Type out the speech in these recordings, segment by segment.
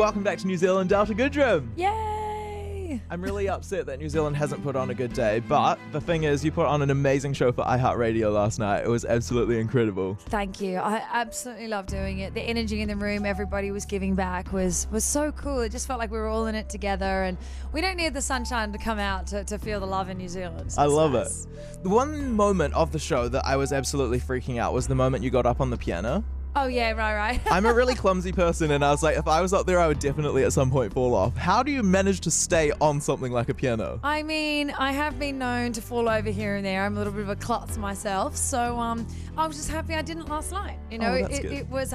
welcome back to New Zealand, Delta Goodrem. Yay! I'm really upset that New Zealand hasn't put on a good day, but the thing is, you put on an amazing show for iHeartRadio last night. It was absolutely incredible. Thank you. I absolutely love doing it. The energy in the room, everybody was giving back, was so cool. It just felt like we were all in it together, and we don't need the sunshine to come out to feel the love in New Zealand. So I love nice. it. The one moment of the show that I was absolutely freaking out was the moment you got up on the piano. Oh, yeah, right. I'm a really clumsy person, and I was like, if I was up there, I would definitely at some point fall off. How do you manage to stay on something like a piano? I mean, I have been known to fall over here and there. I'm a little bit of a klutz myself, so I was just happy I didn't last night. You know, that's good. it was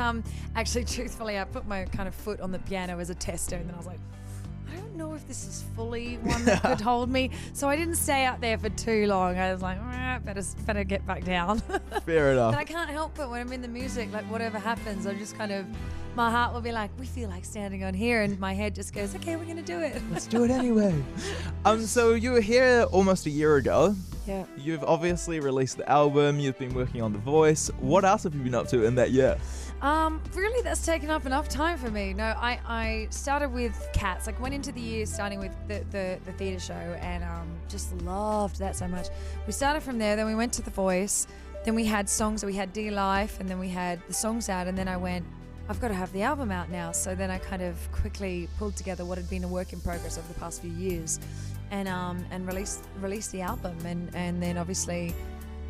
actually, truthfully, I put my kind of foot on the piano as a tester, and then I was like, I don't know if this is fully one that could hold me. So I didn't stay out there for too long. I was like, better get back down. Fair enough. But I can't help it when I'm in the music, like whatever happens, I just kind of, my heart will be like, we feel like standing on here, and my head just goes, okay, we're going to do it. Let's do it anyway. So you were here almost a year ago. Yeah. You've obviously released the album, you've been working on The Voice. What else have you been up to in that year? Really, that's taken up enough time for me. No, I started with Cats. Like, went into the year starting with the theatre show, and just loved that so much. We started from there, then we went to The Voice, then we had songs, we had Dear Life, and then we had the songs out, and then I went, I've got to have the album out now. So then I kind of quickly pulled together what had been a work in progress over the past few years, and released the album, and then obviously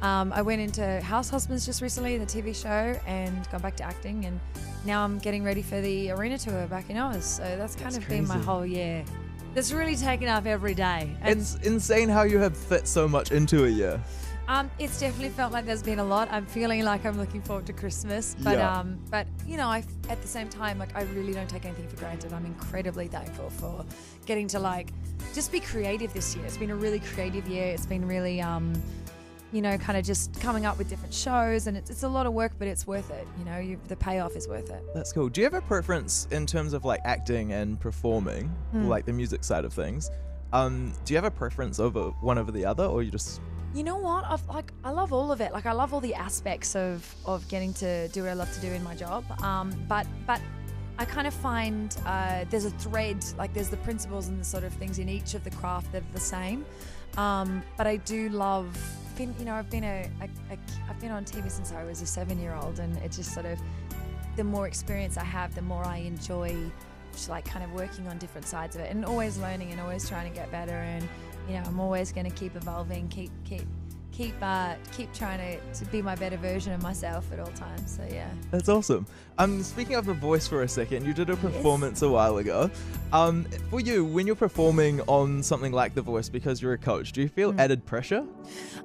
I went into House Husbands just recently, the TV show, and gone back to acting, and now I'm getting ready for the arena tour back in Oz. So that's kind of been my whole year. That's really taken up every day. And it's insane how you have fit so much into a year. It's definitely felt like there's been a lot. I'm feeling like I'm looking forward to Christmas, but you know, at the same time, like, I really don't take anything for granted. I'm incredibly thankful for getting to like just be creative this year. It's been a really creative year. It's been really you know, kind of just coming up with different shows, and it's a lot of work, but it's worth it. You know, the payoff is worth it. That's cool. Do you have a preference in terms of like acting and performing, like the music side of things? Do you have a preference over one over the other, or you just... You know what? I love all of it. Like, I love all the aspects of getting to do what I love to do in my job. But I kind of find there's a thread, like there's the principles and the sort of things in each of the craft that are the same. But I do love, you know, I've been on TV since I was a 7-year-old, and it's just sort of, the more experience I have, the more I enjoy just like kind of working on different sides of it, and always learning and always trying to get better. And you know, I'm always going to keep evolving, keep trying to be my better version of myself at all times. So yeah. That's awesome. Speaking of The Voice for a second, you did a performance a while ago. For you, when you're performing on something like The Voice, because you're a coach, do you feel added pressure?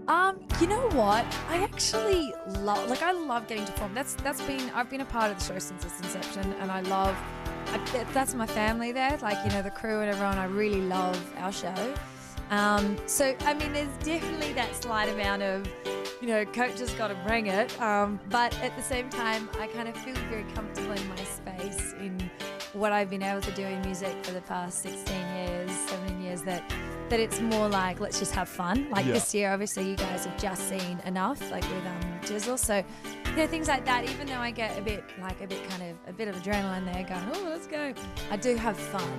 You know what? I actually love getting to perform. I've been a part of the show since its inception, and that's my family there. Like, you know, the crew and everyone. I really love our show. So, I mean, there's definitely that slight amount of, you know, coach has got to bring it. But at the same time, I kind of feel very comfortable in my space in what I've been able to do in music for the past 17 years, that it's more like, let's just have fun. Like this year, obviously, you guys have just seen enough, like with Jizzle. So, you know, things like that, even though I get a bit of adrenaline there going, oh, let's go, I do have fun.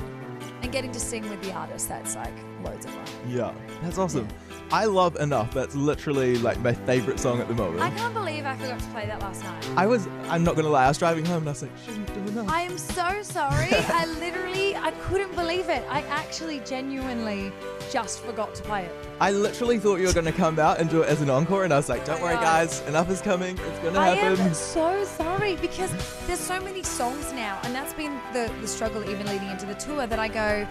And getting to sing with the artist, that's like loads of fun. Yeah, that's awesome. Yeah. I love Enough. That's literally like my favorite song at the moment. I can't believe I forgot to play that last night. I'm not going to lie, I was driving home and I was like, shouldn't do Enough. I am so sorry. I couldn't believe it. I actually genuinely just forgot to play it. I literally thought you were going to come out and do it as an encore, and I was like, don't worry guys, Enough is coming, it's going to happen. I am so sorry, because there's so many songs now, and that's been the struggle even leading into the tour, that I go,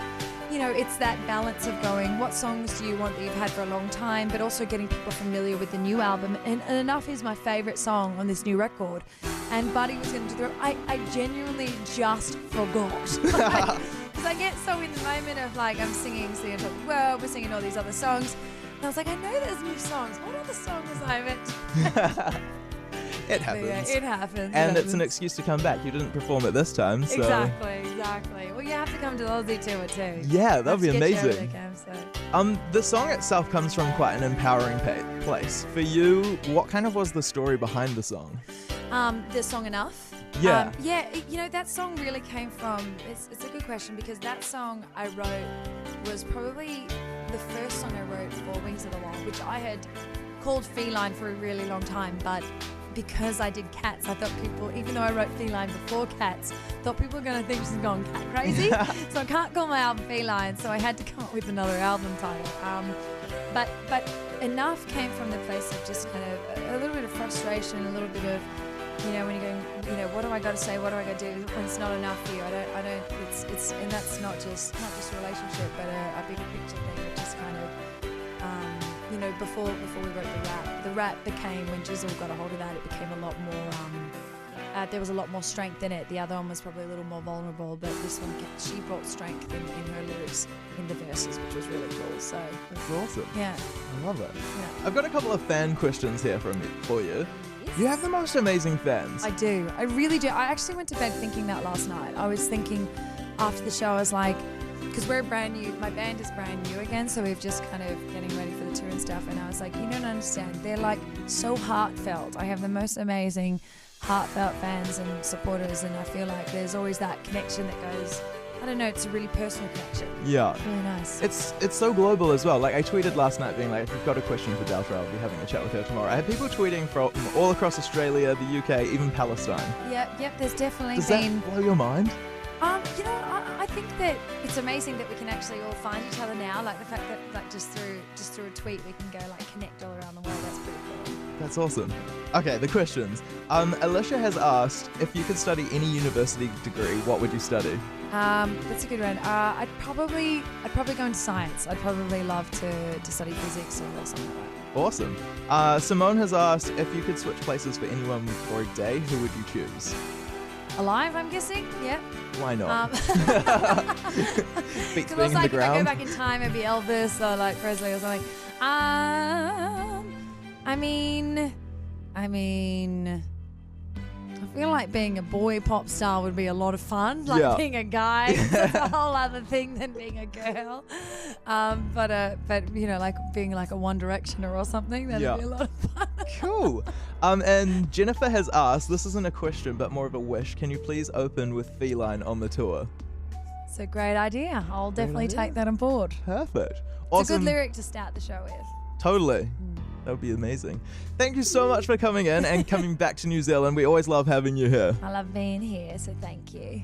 you know, it's that balance of going, what songs do you want that you've had for a long time, but also getting people familiar with the new album. And Enough is my favourite song on this new record. And Buddy was going to do I genuinely just forgot. Because I get so in the moment of like, I'm singing Singing to the World, we're singing all these other songs. And I was like, I know there's new songs. What other song was I meant? It happens. Yeah, it happens. And it's an excuse to come back. You didn't perform it this time, so... Exactly. Well, you have to come to the Aussie tour too. Yeah, that would be amazing. So. The song itself comes from quite an empowering place. For you, what kind of was the story behind the song? The song Enough? Yeah. That song really came from, it's a good question, because that song I wrote was probably the first song I wrote for Wings of the Wild, which I had called Feline for a really long time, but because I did Cats, I thought people, even though I wrote Feline before Cats, thought people were going to think she's gone cat crazy. So I can't call my album Feline, so I had to come up with another album title. But enough came from the place of just kind of a little bit of frustration, a little bit of, when you're going, what do I got to say? What do I got to do when it's not enough for you? I don't. It's and that's not just a relationship, but a bigger picture thing. It just kind of, before we wrote the rap became, when Jizzle got a hold of that, it became a lot more. There was a lot more strength in it. The other one was probably a little more vulnerable, but this one, she brought strength in her lyrics, in the verses, which was really cool. So that's awesome. Yeah, I love it. Yeah. I've got a couple of fan questions here for you. You have the most amazing fans. I do. I really do. I actually went to bed thinking that last night. I was thinking after the show, I was like, because we're brand new, my band is brand new again, so we've just kind of getting ready for the tour and stuff, and I was like, you don't understand. They're like so heartfelt. I have the most amazing heartfelt fans and supporters, and I feel like there's always that connection that goes, I don't know, it's a really personal connection. Yeah. It's really nice. It's so global as well. Like, I tweeted last night being like, if you've got a question for Delta, I'll be having a chat with her tomorrow. I had people tweeting from all across Australia, the UK, even Palestine. Yep, there's definitely Does been... that blow your mind? I think that it's amazing that we can actually all find each other now. Like the fact that, like, just through a tweet, we can go like connect all around the world. That's pretty cool. That's awesome. Okay, the questions. Alicia has asked, if you could study any university degree, what would you study? That's a good one. I'd probably go into science. I'd probably love to study physics or something like that. Awesome. Simone has asked, if you could switch places for anyone for a day, who would you choose? Alive, I'm guessing. Yeah. Why not? Feet Because being in the if I go ground. back in time, it'd be Elvis or like Presley or something. I mean, I feel like being a boy pop star would be a lot of fun. Like being a guy, that's a whole other thing than being a girl. But like being like a One Directioner or something, that'd be a lot of fun. Cool. And Jennifer has asked, this isn't a question, but more of a wish. Can you please open with Feline on the tour? It's a great idea. I'll definitely take that on board. Perfect. It's Awesome. a good lyric to start the show with. Totally. That would be amazing. Thank you so much for coming in and coming back to New Zealand. We always love having you here. I love being here, so thank you.